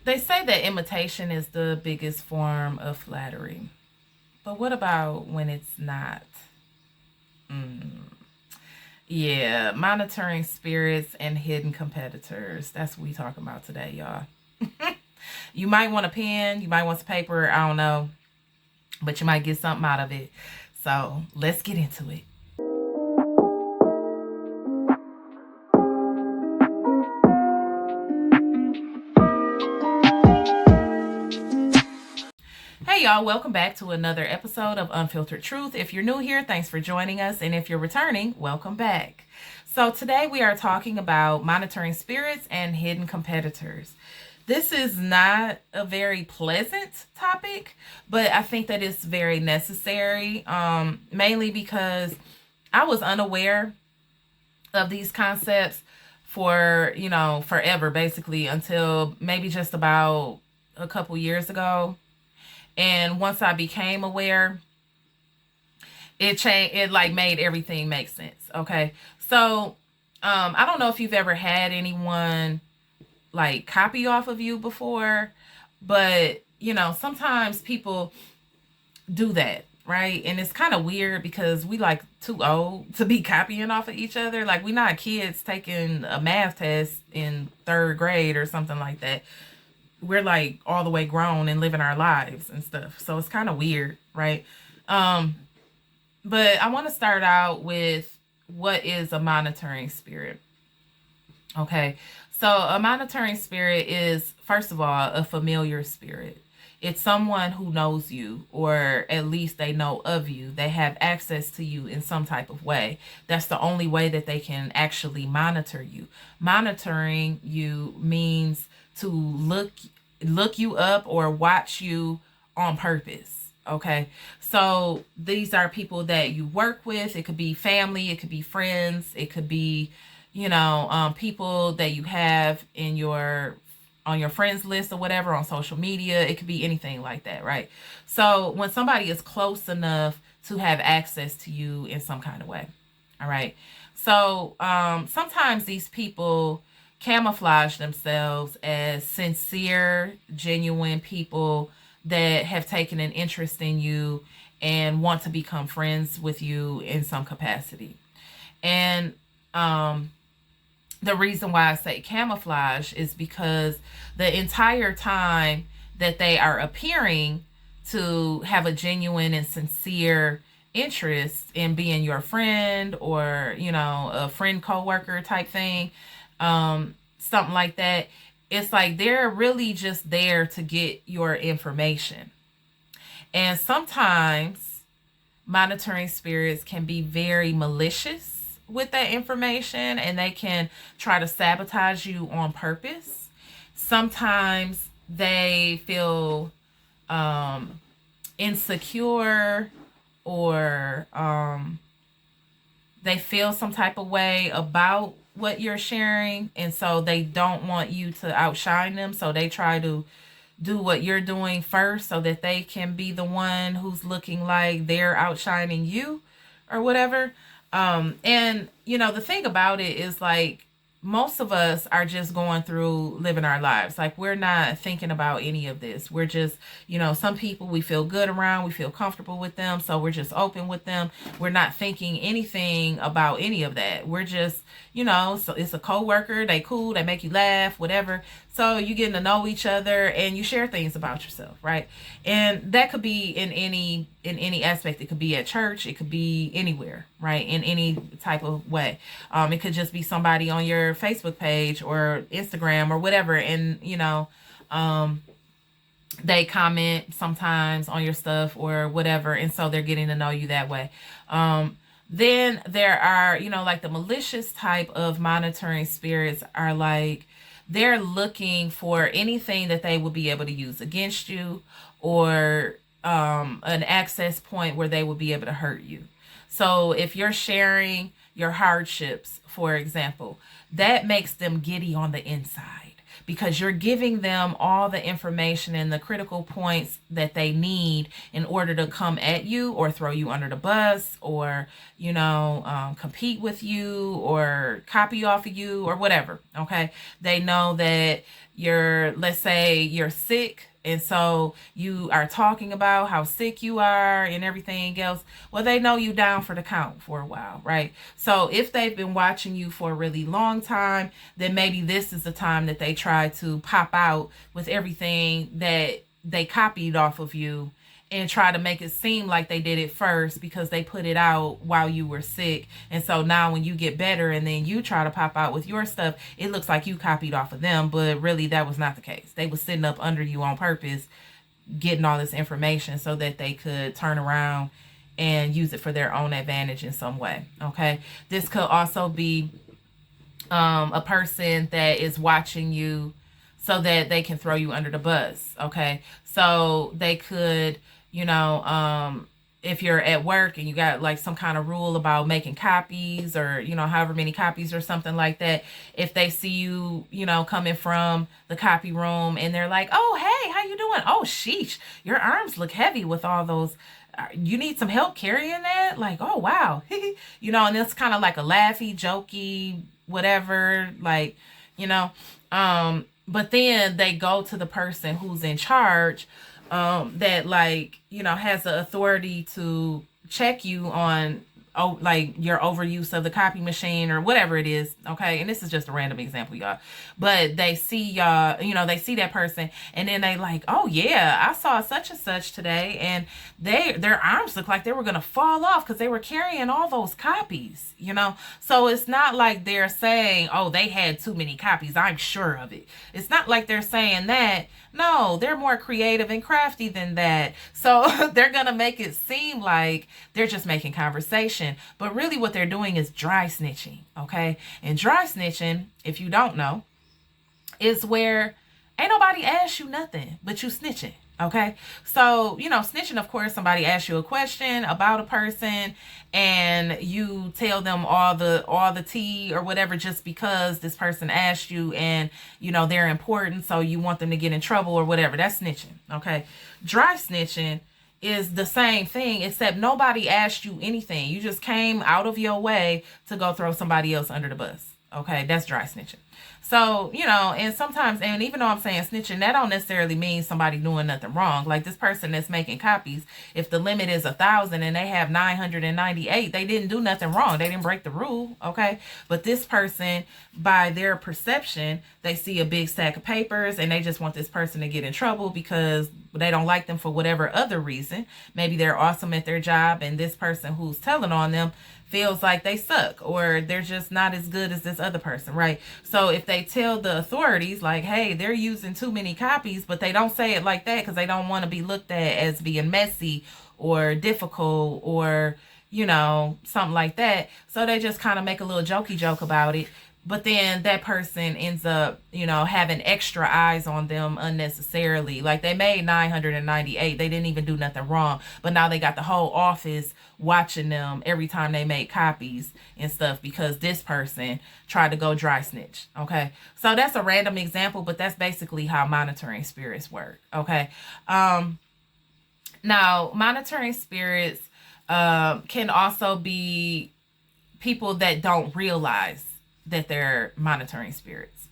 They say that imitation is the biggest form of flattery. But what about when it's not? Mm. Yeah, monitoring spirits and hidden competitors. That's what we talking about today, y'all. You might want a pen, you might want some paper, I don't know, but you might get something out of it. So let's get into it. Hey y'all, welcome back to another episode of Unfiltered Truth. If you're new here, thanks for joining us. And if you're returning, welcome back. So today we are talking about monitoring spirits and hidden competitors. This is not a very pleasant topic, but I think that it's very necessary, mainly because I was unaware of these concepts for, forever, basically, until maybe just about a couple years ago. And once I became aware, it changed. It like made everything make sense. Okay, so I don't know if you've ever had anyone like copy off of you before, but sometimes people do that, right? And it's kind of weird because we like too old to be copying off of each other. Like, we not kids taking a math test in third grade or something like that. We're like all the way grown and living our lives and stuff. So it's kind of weird, right? Um, but I want to start out with what is a monitoring spirit. Okay. So a monitoring spirit is, first of all, a familiar spirit. It's someone who knows you, or at least they know of you. They have access to you in some type of way. That's the only way that they can actually monitor you. Monitoring you means to look you up or watch you on purpose. Okay. So these are people that you work with. It could be family, it could be friends, it could be, people that you have in your on your friends list or whatever, on social media. It could be anything like that, right? So when somebody is close enough to have access to you in some kind of way. All right. So sometimes these people camouflage themselves as sincere, genuine people that have taken an interest in you and want to become friends with you in some capacity. And the reason why I say camouflage is because the entire time that they are appearing to have a genuine and sincere interest in being your friend, or a friend coworker type thing, something like that, it's like they're really just there to get your information. And sometimes monitoring spirits can be very malicious with that information, and they can try to sabotage you on purpose. Sometimes they feel insecure, or they feel some type of way about what you're sharing, and so they don't want you to outshine them, so they try to do what you're doing first so that they can be the one who's looking like they're outshining you or whatever. And the thing about it is, like, most of us are just going through living our lives. Like, we're not thinking about any of this. We're just, some people we feel good around, we feel comfortable with them, so we're just open with them. We're not thinking anything about any of that. We're just, so it's a coworker, they cool, they make you laugh, whatever. So you getting to know each other and you share things about yourself, right? And that could be in any aspect. It could be at church, it could be anywhere, right? In any type of way. It could just be somebody on your Facebook page or Instagram or whatever, and they comment sometimes on your stuff or whatever, and so they're getting to know you that way. Then there are, like the malicious type of monitoring spirits are like, they're looking for anything that they will be able to use against you, or an access point where they will be able to hurt you. So if you're sharing your hardships, for example, that makes them giddy on the inside, because you're giving them all the information and the critical points that they need in order to come at you or throw you under the bus, or compete with you or copy off of you or whatever. Okay, they know that let's say you're sick, and so you are talking about how sick you are and everything else. Well, they know you down for the count for a while, right? So if they've been watching you for a really long time, then maybe this is the time that they try to pop out with everything that they copied off of you, and try to make it seem like they did it first because they put it out while you were sick. And so now when you get better and then you try to pop out with your stuff, it looks like you copied off of them, but really that was not the case. They was sitting up under you on purpose, getting all this information so that they could turn around and use it for their own advantage in some way. Okay. This could also be a person that is watching you so that they can throw you under the bus. Okay. So they could, if you're at work and you got like some kind of rule about making copies, or, however many copies or something like that, if they see you, coming from the copy room and they're like, oh, hey, how you doing? Oh, sheesh, your arms look heavy with all those. You need some help carrying that? Like, oh, wow. And it's kind of like a laughy, jokey, whatever, like, but then they go to the person who's in charge, that like, has the authority to check you on, like your overuse of the copy machine or whatever it is. Okay. And this is just a random example, y'all. But they see y'all, they see that person and then they like, oh yeah, I saw such and such today. And their arms look like they were going to fall off because they were carrying all those copies, So it's not like they're saying, oh, they had too many copies, I'm sure of it. It's not like they're saying that. No, they're more creative and crafty than that. So they're going to make it seem like they're just making conversation. But really what they're doing is dry snitching, okay? And dry snitching, if you don't know, is where ain't nobody asked you nothing, but you snitching. Okay. So, snitching, of course, somebody asks you a question about a person and you tell them all the tea or whatever, just because this person asked you and, they're important. So you want them to get in trouble or whatever. That's snitching. Okay. Dry snitching is the same thing, except nobody asked you anything. You just came out of your way to go throw somebody else under the bus. Okay. That's dry snitching. So, and sometimes, and even though I'm saying snitching, that don't necessarily mean somebody doing nothing wrong. Like this person that's making copies, if the limit is 1,000 and they have 998, they didn't do nothing wrong. They didn't break the rule. Okay. But this person, by their perception, they see a big stack of papers and they just want this person to get in trouble because they don't like them for whatever other reason. Maybe they're awesome at their job and this person who's telling on them feels like they suck or they're just not as good as this other person, right? So if they tell the authorities like, hey, they're using too many copies, but they don't say it like that because they don't want to be looked at as being messy or difficult or, something like that. So they just kind of make a little jokey joke about it. But then that person ends up, having extra eyes on them unnecessarily. Like they made 998. They didn't even do nothing wrong. But now they got the whole office watching them every time they make copies and stuff because this person tried to go dry snitch. Okay. So that's a random example, but that's basically how monitoring spirits work. Okay. Now, monitoring spirits can also be people that don't realize that they're monitoring spirits.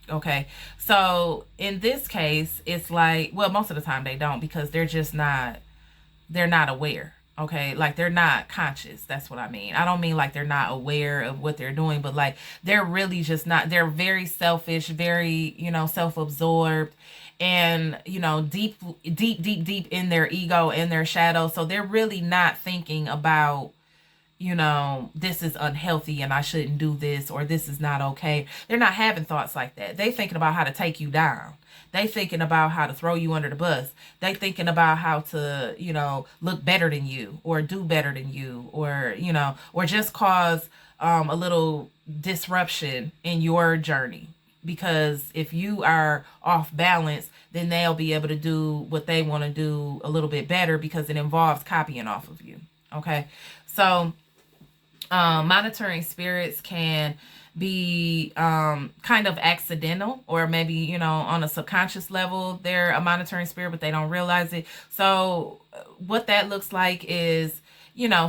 Okay. So in this case, it's like, well, most of the time they don't because they're not aware. Okay. Like they're not conscious. That's what I mean. I don't mean like they're not aware of what they're doing, but like they're really just not, they're very selfish, very, self-absorbed and, deep in their ego and their shadow. So they're really not thinking about, this is unhealthy and I shouldn't do this or this is not okay. They're not having thoughts like that. They thinking about how to take you down. They thinking about how to throw you under the bus. They thinking about how to, look better than you or do better than you or, or just cause a little disruption in your journey. Because if you are off balance, then they'll be able to do what they want to do a little bit better because it involves copying off of you. Okay. So, monitoring spirits can be kind of accidental or maybe, on a subconscious level, they're a monitoring spirit, but they don't realize it. So what that looks like is,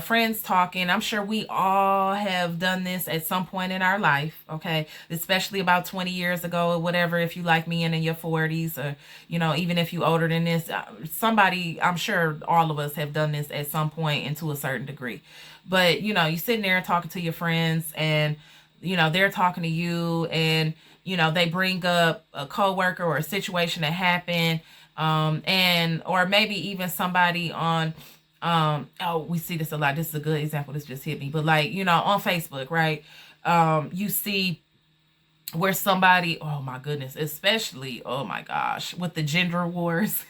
friends talking. I'm sure we all have done this at some point in our life, okay? Especially about 20 years ago or whatever, if you like me and in your 40s, or, even if you older than this, somebody, I'm sure all of us have done this at some point and to a certain degree. But, you sitting there talking to your friends, and, they're talking to you, and, they bring up a coworker or a situation that happened, and or maybe even somebody on oh, we see this a lot. This is a good example. This just hit me. But like, on Facebook, right? You see where somebody, oh my goodness, especially, oh my gosh, with the gender wars,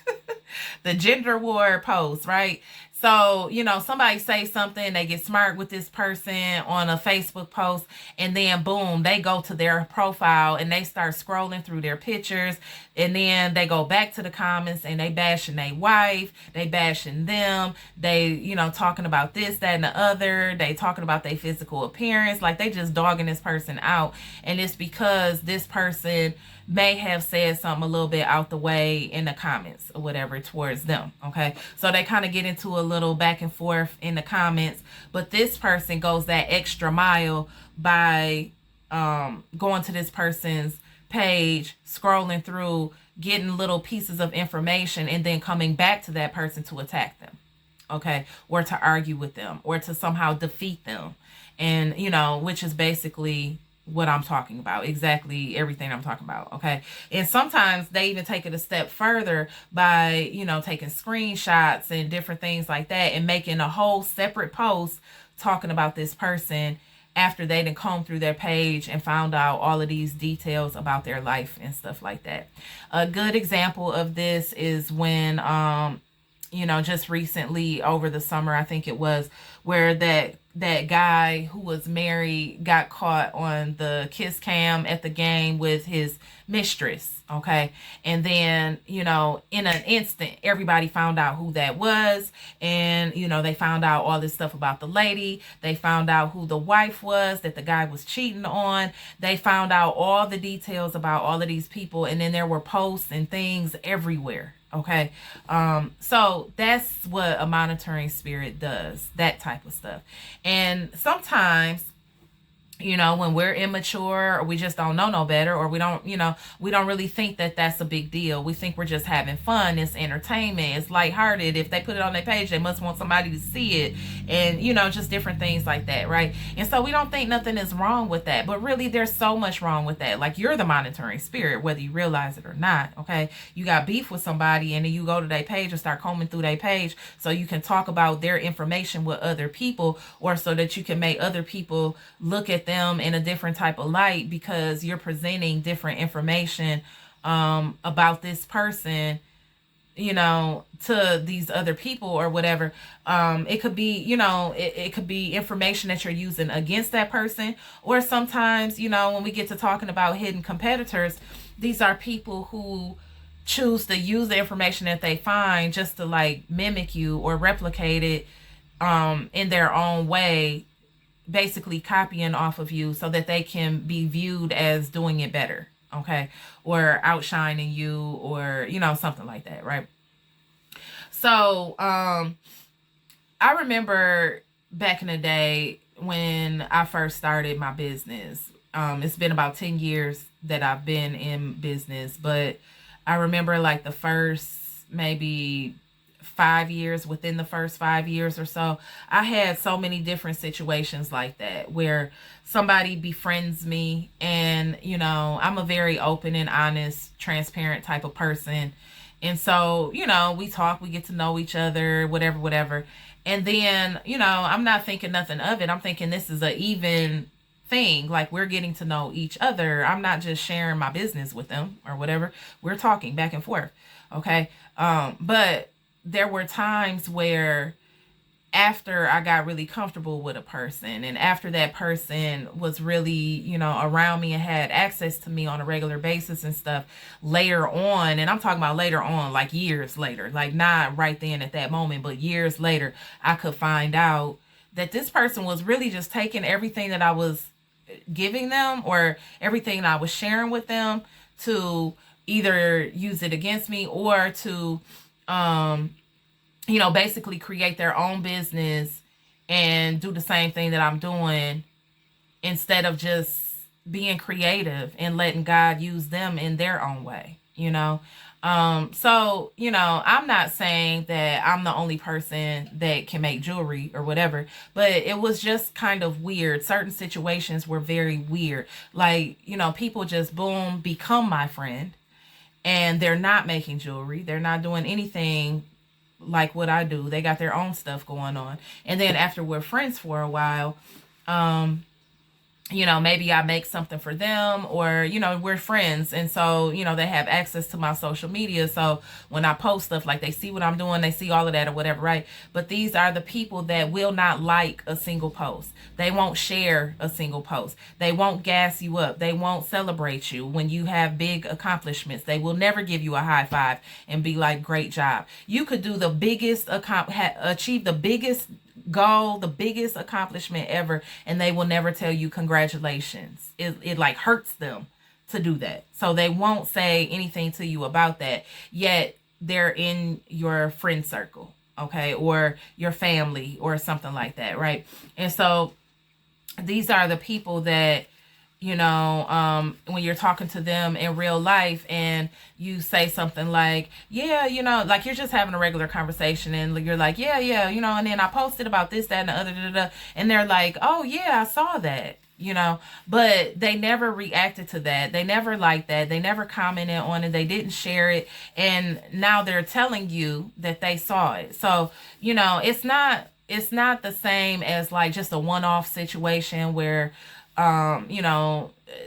the gender war posts, right? So, somebody say something, they get smart with this person on a Facebook post, and then boom, they go to their profile and they start scrolling through their pictures, and then they go back to the comments and they bashing their wife, they bashing them, they, talking about this, that, and the other, they talking about their physical appearance, like they just dogging this person out, and it's because this person may have said something a little bit out the way in the comments or whatever towards them. Okay. So they kind of get into a little back and forth in the comments, but this person goes that extra mile by going to this person's page, scrolling through, getting little pieces of information, and then coming back to that person to attack them. Okay. Or to argue with them, or to somehow defeat them. And, which is basically what I'm talking about, exactly everything I'm talking about. Okay. And sometimes they even take it a step further by, taking screenshots and different things like that, and making a whole separate post talking about this person after they done combed through their page and found out all of these details about their life and stuff like that. A good example of this is when, just recently over the summer, I think it was, where that guy who was married got caught on the kiss cam at the game with his mistress. Okay. And then, in an instant, everybody found out who that was. And, they found out all this stuff about the lady. They found out who the wife was that the guy was cheating on. They found out all the details about all of these people. And then there were posts and things everywhere. Okay. So that's what a monitoring spirit does, that type of stuff. And sometimes, when we're immature, or we just don't know no better, or we don't really think that that's a big deal. We think we're just having fun. It's entertainment. It's lighthearted. If they put it on their page, they must want somebody to see it, and, just different things like that. Right. And so we don't think nothing is wrong with that, but really there's so much wrong with that. Like, you're the monitoring spirit, whether you realize it or not. Okay. You got beef with somebody, and then you go to their page and start combing through their page so you can talk about their information with other people, or so that you can make other people look at them in a different type of light, because you're presenting different information about this person, to these other people or whatever. It could be, it could be information that you're using against that person. Or sometimes, when we get to talking about hidden competitors, these are people who choose to use the information that they find just to like mimic you or replicate it in their own way, basically copying off of you so that they can be viewed as doing it better. Okay. Or outshining you, or, something like that. Right. So, I remember back in the day when I first started my business. It's been about 10 years that I've been in business, but I remember like the first maybe 5 years, within the first 5 years or so, I had so many different situations like that where somebody befriends me, and, I'm a very open and honest, transparent type of person. And so, we talk, we get to know each other, whatever. And then, I'm not thinking nothing of it. I'm thinking this is a even thing. Like, we're getting to know each other. I'm not just sharing my business with them or whatever. We're talking back and forth. Okay. But there were times where, after I got really comfortable with a person, and after that person was really, around me and had access to me on a regular basis and stuff, later on, and I'm talking about later on, like years later, like not right then at that moment, but years later, I could find out that this person was really just taking everything that I was giving them, or everything that I was sharing with them, to either use it against me, or to, basically create their own business and do the same thing that I'm doing instead of just being creative and letting God use them in their own way, you know? So, I'm not saying that I'm the only person that can make jewelry or whatever, but it was just kind of weird. Certain situations were very weird. Like, people just boom, become my friend, and they're not making jewelry. They're not doing anything like what I do. They got their own stuff going on. And then after we're friends for a while, um, maybe I make something for them, or, we're friends. And so, they have access to my social media. So when I post stuff, like, they see what I'm doing, they see all of that or whatever, right? But these are the people that will not like a single post. They won't share a single post. They won't gas you up. They won't celebrate you when you have big accomplishments. They will never give you a high five and be like, great job. You could do the biggest, achieve the biggest goal, the biggest accomplishment ever, and they will never tell you congratulations. It like hurts them to do that. So they won't say anything to you about that, yet they're in your friend circle, okay, or your family or something like that, right? And so these are the people that, when you're talking to them in real life and you say something like, yeah, like you're just having a regular conversation and you're like, yeah, and then I posted about this, that, and the other, da, da, da, and they're like, oh yeah, I saw that, but they never reacted to that. They never liked that. They never commented on it. They didn't share it. And now they're telling you that they saw it. So, it's not the same as like just a one-off situation where,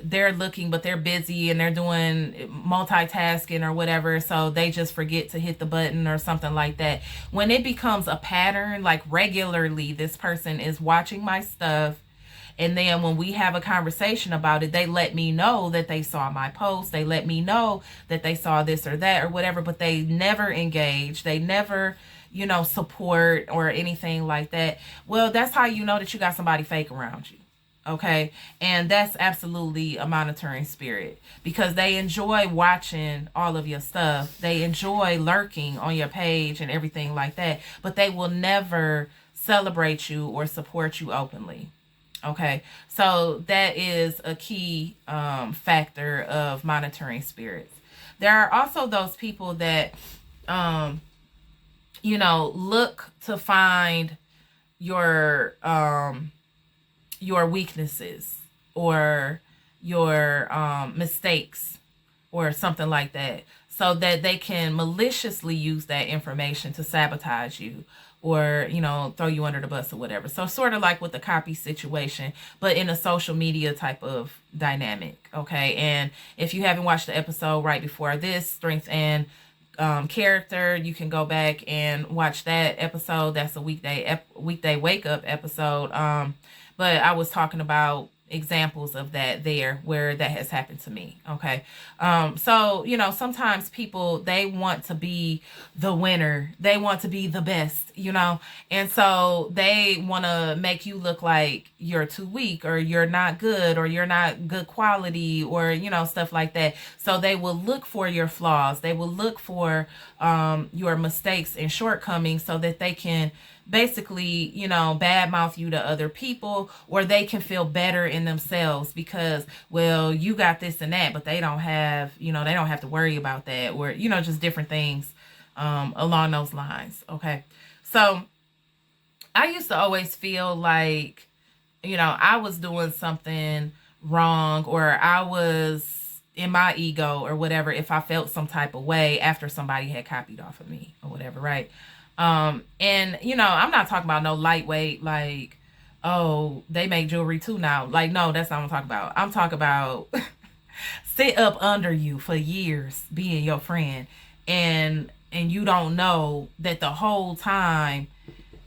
they're looking, but they're busy and they're doing multitasking or whatever. So they just forget to hit the button or something like that. When it becomes a pattern, like regularly, this person is watching my stuff. And then when we have a conversation about it, they let me know that they saw my post. They let me know that they saw this or that or whatever, but they never engage. They never, support or anything like that. Well, that's how you know that you got somebody fake around you. Okay. And that's absolutely a monitoring spirit, because they enjoy watching all of your stuff. They enjoy lurking on your page and everything like that, but they will never celebrate you or support you openly. Okay. So that is a key factor of monitoring spirits. There are also those people that, look to find your, your weaknesses or your mistakes or something like that, so that they can maliciously use that information to sabotage you or, throw you under the bus or whatever. So sort of like with the copy situation, but in a social media type of dynamic. Okay. And if you haven't watched the episode right before this, strength and character, you can go back and watch that episode. That's a weekday wake up episode. But I was talking about examples of that there where that has happened to me. Okay. So, sometimes people, they want to be the winner. They want to be the best, and so they want to make you look like you're too weak or you're not good or you're not good quality or, stuff like that. So they will look for your flaws. They will look for your mistakes and shortcomings so that they can basically, badmouth you to other people, or they can feel better in themselves because, well, you got this and that, but they don't have, they don't have to worry about that, or, just different things along those lines. Okay. So I used to always feel like, I was doing something wrong, or I was in my ego or whatever if I felt some type of way after somebody had copied off of me or whatever, right? And I'm not talking about no lightweight, like, oh, they make jewelry too now. Like, no, that's not what I'm talking about. I'm talking about sit up under you for years being your friend, and you don't know that the whole time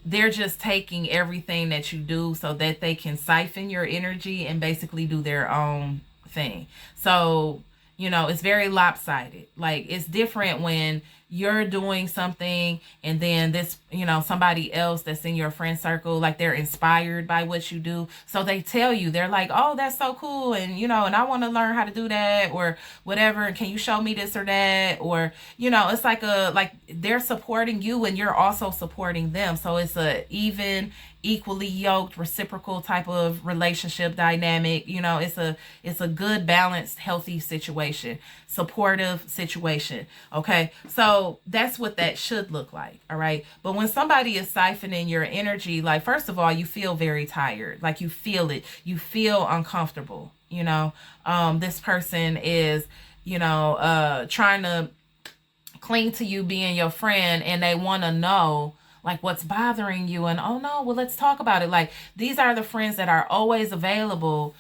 they're just taking everything that you do so that they can siphon your energy and basically do their own thing. So, it's very lopsided. Like, it's different when you're doing something, and then this, somebody else that's in your friend circle, like they're inspired by what you do. So they tell you, they're like, oh, that's so cool. And, and I want to learn how to do that or whatever. And can you show me this or that? Or, it's like they're supporting you and you're also supporting them. So it's a even, equally yoked, reciprocal type of relationship dynamic. It's a good, balanced, healthy situation, supportive situation. Okay, so that's what that should look like. All right, but when somebody is siphoning your energy, like, first of all, you feel very tired, like you feel it, you feel uncomfortable. This person is trying to cling to you being your friend, and they want to know like what's bothering you, and oh no, well, let's talk about it. Like, these are the friends that are always available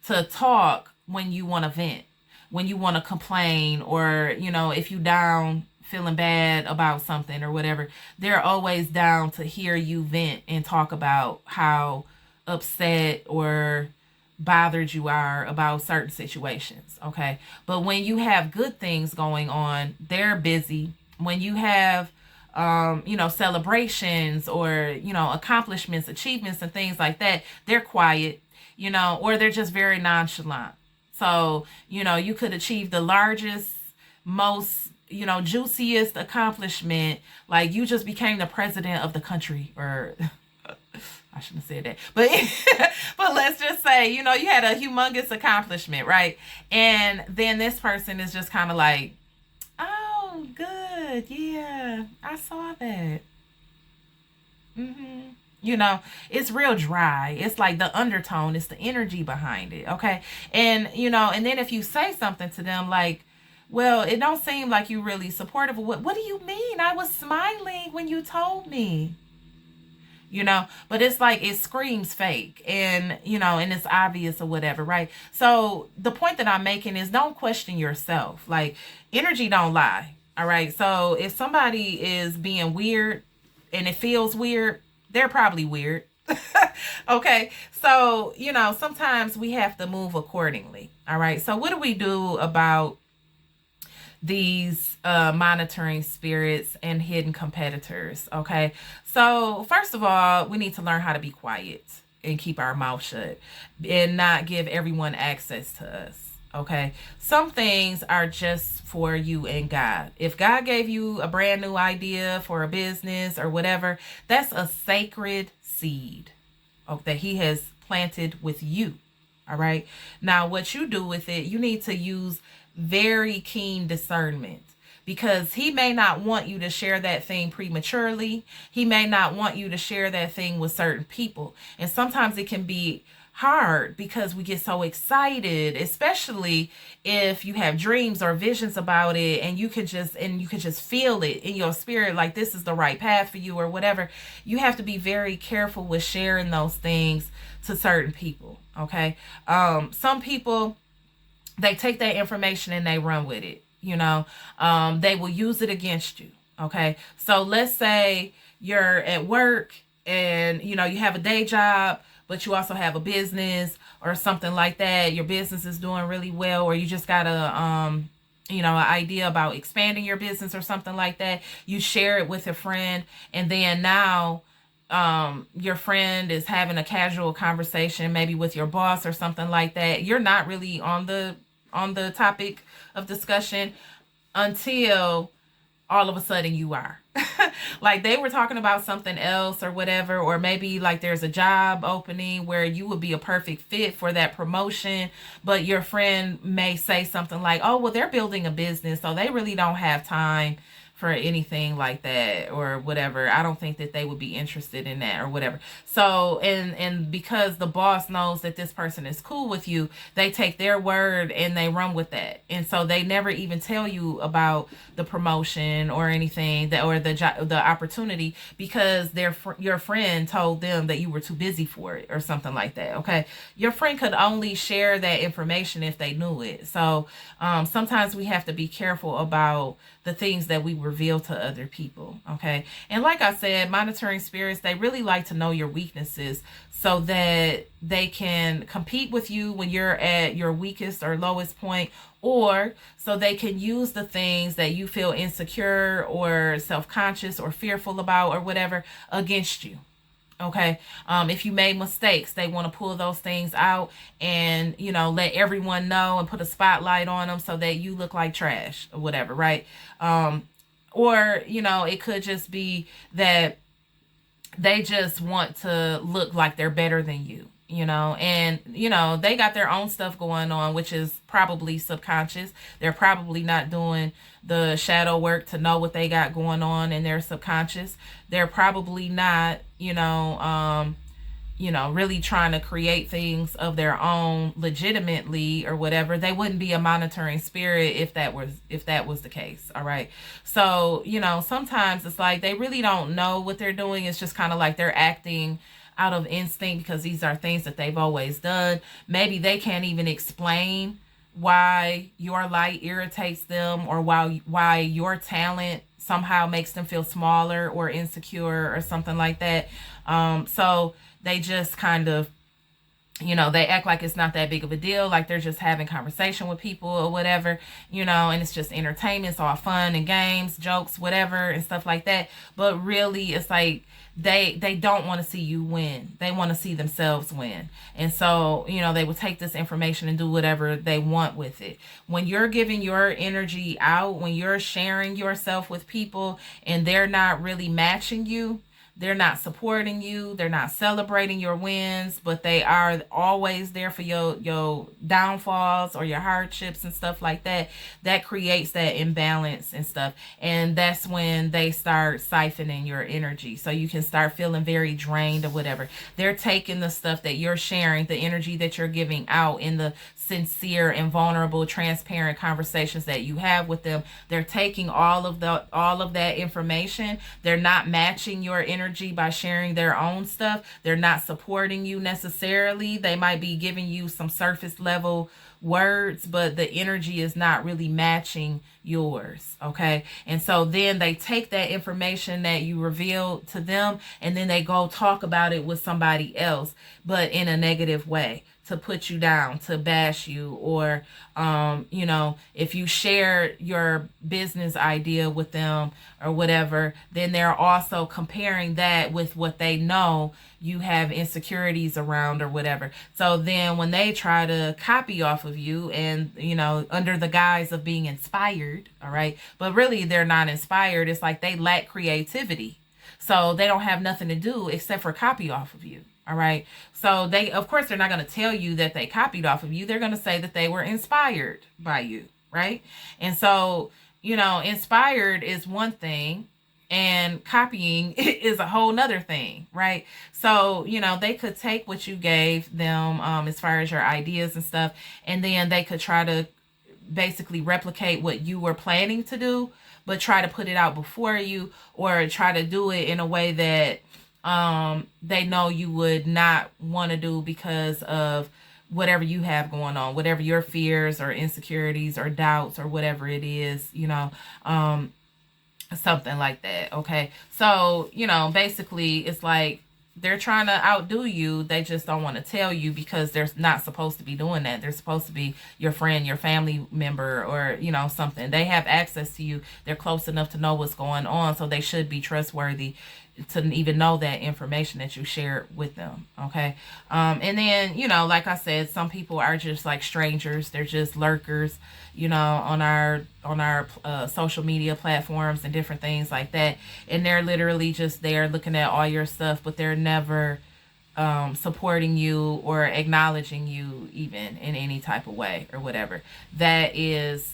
to talk when you want to vent, when you want to complain, or if you down, feeling bad about something or whatever. They're always down to hear you vent and talk about how upset or bothered you are about certain situations. Okay, but when you have good things going on, they're busy. When you have celebrations or, accomplishments, achievements, and things like that, they're quiet, or they're just very nonchalant. So, you could achieve the largest, most, juiciest accomplishment, like you just became the president of the country, or I shouldn't have said that, but but let's just say, you had a humongous accomplishment, right? And then this person is just kind of like, oh, good. Yeah, I saw that. Mm-hmm. It's real dry. It's like the undertone, it's the energy behind it. Okay. And, and then if you say something to them like, well, it don't seem like you really supportive of what do you mean? I was smiling when you told me. But it's like it screams fake, and and it's obvious or whatever, right? So the point that I'm making is, don't question yourself. Like, energy don't lie. All right, so if somebody is being weird and it feels weird, they're probably weird. Okay, so sometimes we have to move accordingly. All right, so what do we do about these monitoring spirits and hidden competitors? Okay, so first of all, we need to learn how to be quiet and keep our mouth shut and not give everyone access to us. Okay, some things are just for you and God. If God gave you a brand new idea for a business or whatever, that's a sacred seed, that He has planted with you. All right, now what you do with it, you need to use very keen discernment, because He may not want you to share that thing prematurely. He may not want you to share that thing with certain people. And sometimes it can be hard because we get so excited, especially if you have dreams or visions about it, and you could just feel it in your spirit, like this is the right path for you or whatever. You have to be very careful with sharing those things to certain people. Okay. Some people, they take that information and they run with it. They will use it against you. Okay, so let's say you're at work and you have a day job, but you also have a business or something like that. Your business is doing really well, or you just got an idea about expanding your business or something like that. You share it with a friend, and then now your friend is having a casual conversation, maybe with your boss or something like that. You're not really on the topic of discussion until all of a sudden you are. Like, they were talking about something else or whatever, or maybe like there's a job opening where you would be a perfect fit for that promotion, but your friend may say something like, oh, well, they're building a business, so they really don't have time for anything like that or whatever. I don't think that they would be interested in that or whatever. So, and because the boss knows that this person is cool with you, they take their word and they run with that. And so they never even tell you about the promotion or anything, that or the opportunity, because your friend told them that you were too busy for it or something like that. Okay, your friend could only share that information if they knew it. So sometimes we have to be careful about the things that we reveal to other people. Okay. And like I said, monitoring spirits, they really like to know your weaknesses so that they can compete with you when you're at your weakest or lowest point, or so they can use the things that you feel insecure or self-conscious or fearful about or whatever against you. Okay. If you made mistakes, they want to pull those things out and, let everyone know and put a spotlight on them so that you look like trash or whatever, right? Or, it could just be that they just want to look like they're better than you, and they got their own stuff going on, which is probably subconscious. They're probably not doing the shadow work to know what they got going on in their subconscious. They're probably not, really trying to create things of their own legitimately or whatever. They wouldn't be a monitoring spirit if that was the case. All right. So, sometimes it's like they really don't know what they're doing. It's just kind of like they're acting out of instinct because these are things that they've always done. Maybe they can't even explain why your light irritates them, or why your talent somehow makes them feel smaller or insecure or something like that. So they just kind of, they act like it's not that big of a deal, like they're just having conversation with people or whatever, and it's just entertainment. It's all fun and games, jokes, whatever, and stuff like that. But really, it's like they don't want to see you win. They want to see themselves win. And so, they will take this information and do whatever they want with it. When you're giving your energy out, when you're sharing yourself with people and they're not really matching you, they're not supporting you, they're not celebrating your wins, but they are always there for your downfalls or your hardships and stuff like that. That creates that imbalance and stuff. And that's when they start siphoning your energy. So you can start feeling very drained or whatever. They're taking the stuff that you're sharing, the energy that you're giving out in the sincere and vulnerable, transparent conversations that you have with them. They're taking all of that information. They're not matching your energy by sharing their own stuff. They're not supporting you necessarily. They might be giving you some surface level words, but the energy is not really matching yours. Okay. And so then they take that information that you revealed to them and then they go talk about it with somebody else, but in a negative way, to put you down, to bash you, or, if you share your business idea with them or whatever, then they're also comparing that with what they know you have insecurities around or whatever. So then when they try to copy off of you and, under the guise of being inspired, all right, but really they're not inspired. It's like they lack creativity. So they don't have nothing to do except for copy off of you. All right. So of course, they're not going to tell you that they copied off of you. They're going to say that they were inspired by you. Right. And so, inspired is one thing and copying is a whole nother thing. Right. So, they could take what you gave them as far as your ideas and stuff, and then they could try to basically replicate what you were planning to do, but try to put it out before you, or try to do it in a way that they know you would not want to do because of whatever you have going on, whatever your fears or insecurities or doubts or whatever it is, something like that. Okay. So, basically it's like they're trying to outdo you. They just don't want to tell you because they're not supposed to be doing that. They're supposed to be your friend, your family member, or, something. They have access to you. They're close enough to know what's going on. So they should be trustworthy to even know that information that you share with them. Okay. And then, like I said, some people are just like strangers. They're just lurkers, on our social media platforms and different things like that. And they're literally just there looking at all your stuff, but they're never supporting you or acknowledging you even in any type of way or whatever. That is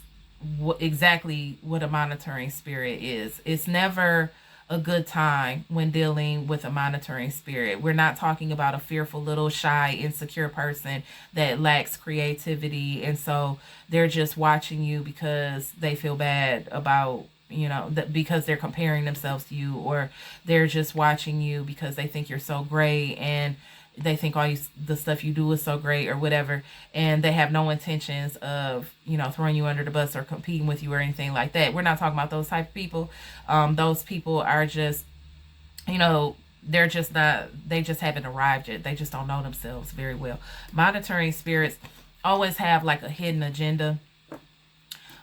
exactly what a monitoring spirit is. It's never a good time when dealing with a monitoring spirit. We're not talking about a fearful, little shy, insecure person that lacks creativity, and so they're just watching you because they feel bad about, because they're comparing themselves to you, or they're just watching you because they think you're so great and they think the stuff you do is so great or whatever, and they have no intentions of, throwing you under the bus or competing with you or anything like that. We're not talking about those type of people. Those people are just, they're just not, they just haven't arrived yet. They just don't know themselves very well. Monitoring spirits always have like a hidden agenda.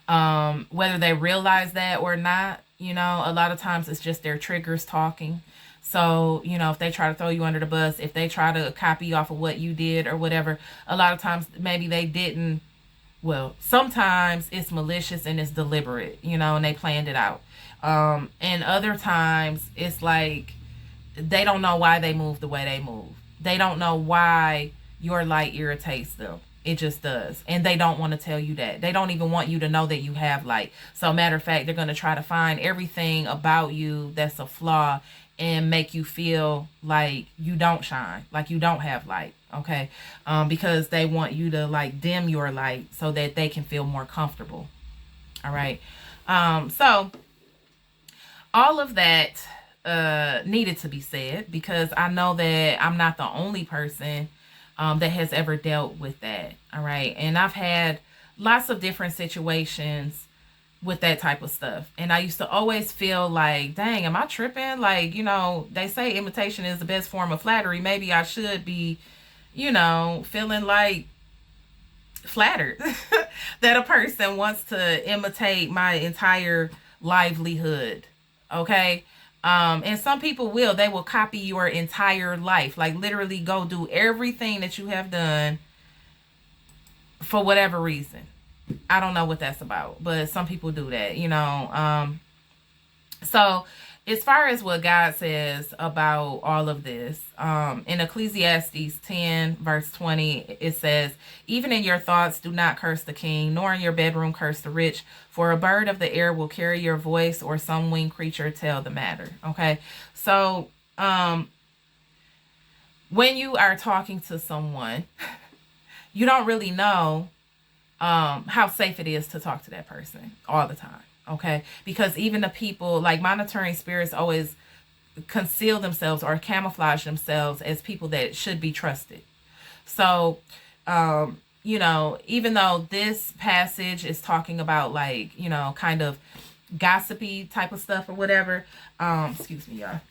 Whether they realize that or not, a lot of times it's just their triggers talking. So, if they try to throw you under the bus, if they try to copy off of what you did or whatever, a lot of times maybe they didn't. Well, sometimes it's malicious and it's deliberate, and they planned it out. And other times it's like they don't know why they move the way they move. They don't know why your light irritates them. It just does. And they don't want to tell you that. They don't even want you to know that you have light. So, matter of fact, they're going to try to find everything about you that's a flaw and make you feel like you don't shine, like you don't have light. Okay. Because they want you to like dim your light so that they can feel more comfortable. All right. So all of that needed to be said, because I know that I'm not the only person that has ever dealt with that. All right. And I've had lots of different situations with that type of stuff. And I used to always feel like, dang, am I tripping? Like, they say imitation is the best form of flattery. Maybe I should be, feeling like flattered that a person wants to imitate my entire livelihood. Okay. And some people they will copy your entire life, like literally go do everything that you have done for whatever reason. I don't know what that's about, but some people do that, So as far as what God says about all of this, in Ecclesiastes 10 verse 20, it says, even in your thoughts, do not curse the king, nor in your bedroom curse the rich, for a bird of the air will carry your voice, or some winged creature tell the matter. Okay. So, when you are talking to someone, you don't really know how safe it is to talk to that person all the time. Okay. Because even the people, like monitoring spirits, always conceal themselves or camouflage themselves as people that should be trusted. So, even though this passage is talking about like, kind of gossipy type of stuff or whatever, excuse me, y'all.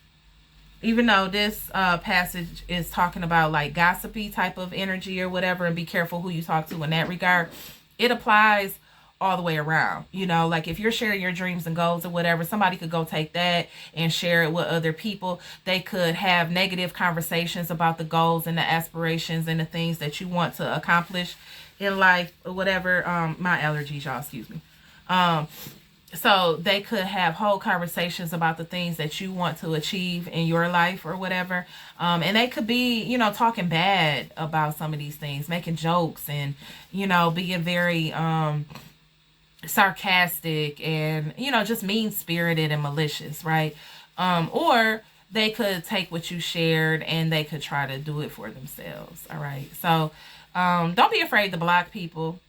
Even though this passage is talking about like gossipy type of energy or whatever, and be careful who you talk to in that regard, it applies all the way around. Like if you're sharing your dreams and goals or whatever, somebody could go take that and share it with other people. They could have negative conversations about the goals and the aspirations and the things that you want to accomplish in life or whatever. My allergies, y'all, excuse me. So they could have whole conversations about the things that you want to achieve in your life or whatever. And they could be, talking bad about some of these things, making jokes and, being very sarcastic and, just mean-spirited and malicious, right? Or they could take what you shared and they could try to do it for themselves, all right? So don't be afraid to block people.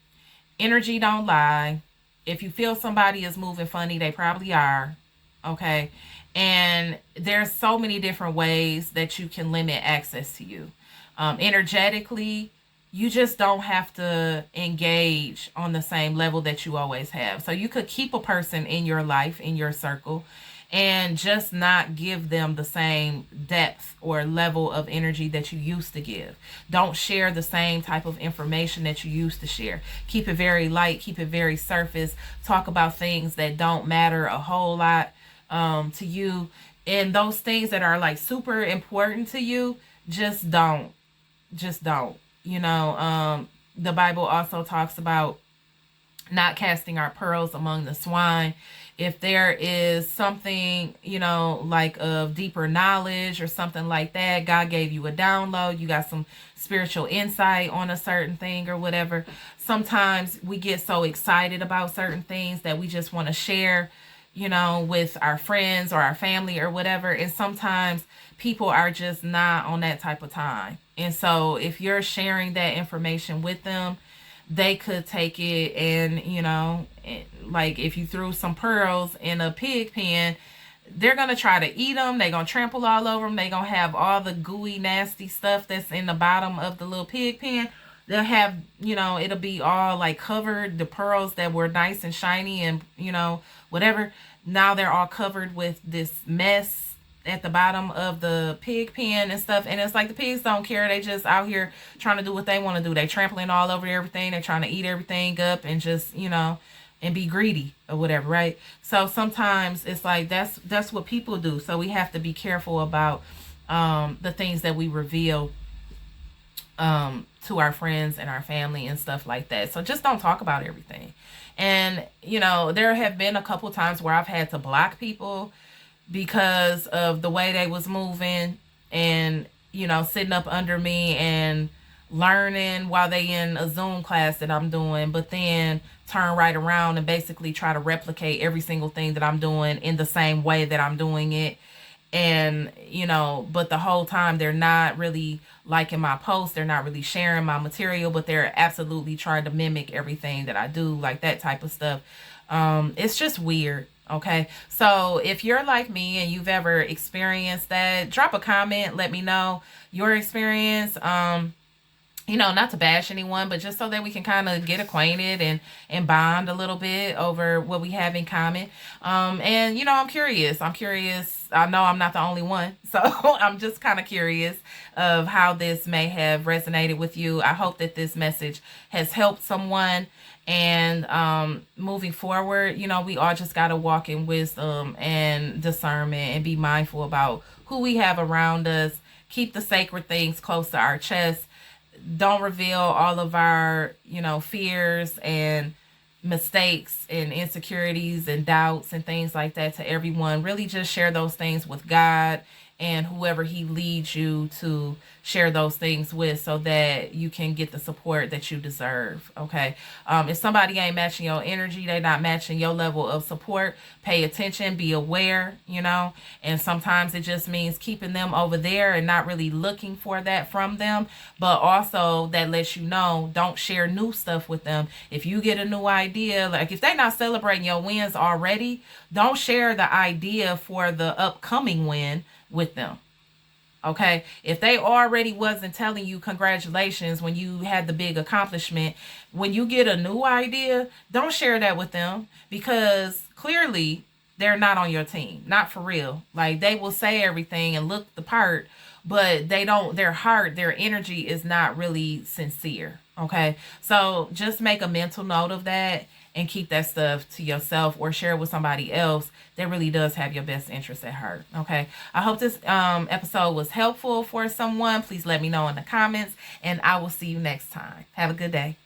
Energy don't lie. If you feel somebody is moving funny, they probably are. Okay. And there's so many different ways that you can limit access to you. Energetically, you just don't have to engage on the same level that you always have. So you could keep a person in your life, in your circle, and just not give them the same depth or level of energy that you used to give. Don't share the same type of information that you used to share. Keep it very light, keep it very surface. Talk about things that don't matter a whole lot to you. And those things that are like super important to you, just don't. Just don't. The Bible also talks about not casting our pearls among the swine. If there is something, like of deeper knowledge or something like that, God gave you a download, you got some spiritual insight on a certain thing or whatever. Sometimes we get so excited about certain things that we just want to share, with our friends or our family or whatever. And sometimes people are just not on that type of time. And so if you're sharing that information with them, they could take it and, like if you threw some pearls in a pig pen, they're going to try to eat them. They're going to trample all over them. They're going to have all the gooey, nasty stuff that's in the bottom of the little pig pen. They'll have, it'll be all like covered. The pearls that were nice and shiny and, whatever. Now they're all covered with this mess at the bottom of the pig pen and stuff. And it's like the pigs don't care. They just out here trying to do what they want to do. They trampling all over everything. They're trying to eat everything up and just, and be greedy or whatever, right? So sometimes it's like that's what people do. So we have to be careful about the things that we reveal to our friends and our family and stuff like that. So just don't talk about everything. And there have been a couple times where I've had to block people because of the way they was moving and sitting up under me and learning while they in a Zoom class that I'm doing, but then turn right around and basically try to replicate every single thing that I'm doing in the same way that I'm doing it. And but the whole time they're not really liking my posts, they're not really sharing my material, but they're absolutely trying to mimic everything that I do, like that type of stuff. It's just weird. Okay, so if you're like me and you've ever experienced that, drop a comment, let me know your experience. Not to bash anyone, but just so that we can kind of get acquainted and bond a little bit over what we have in common. And I'm curious. I know I'm not the only one, so I'm just kind of curious of how this may have resonated with you. I hope that this message has helped someone. And moving forward, we all just got to walk in wisdom and discernment and be mindful about who we have around us. Keep the sacred things close to our chest. Don't reveal all of our, fears and mistakes and insecurities and doubts and things like that to everyone. Really just share those things with God and whoever he leads you to share those things with, so that you can get the support that you deserve. Okay. If somebody ain't matching your energy, they not matching your level of support, pay attention, be aware, and sometimes it just means keeping them over there and not really looking for that from them. But also that lets you know, don't share new stuff with them. If you get a new idea, like if they not celebrating your wins already, don't share the idea for the upcoming win with them. Okay, if they already wasn't telling you congratulations when you had the big accomplishment, when you get a new idea, don't share that with them, because clearly they're not on your team, not for real. Like, they will say everything and look the part, but they don't, their heart, their energy is not really sincere. Okay, so just make a mental note of that and keep that stuff to yourself, or share it with somebody else that really does have your best interest at heart. Okay, I hope this episode was helpful for someone. Please let me know in the comments, and I will see you next time. Have a good day.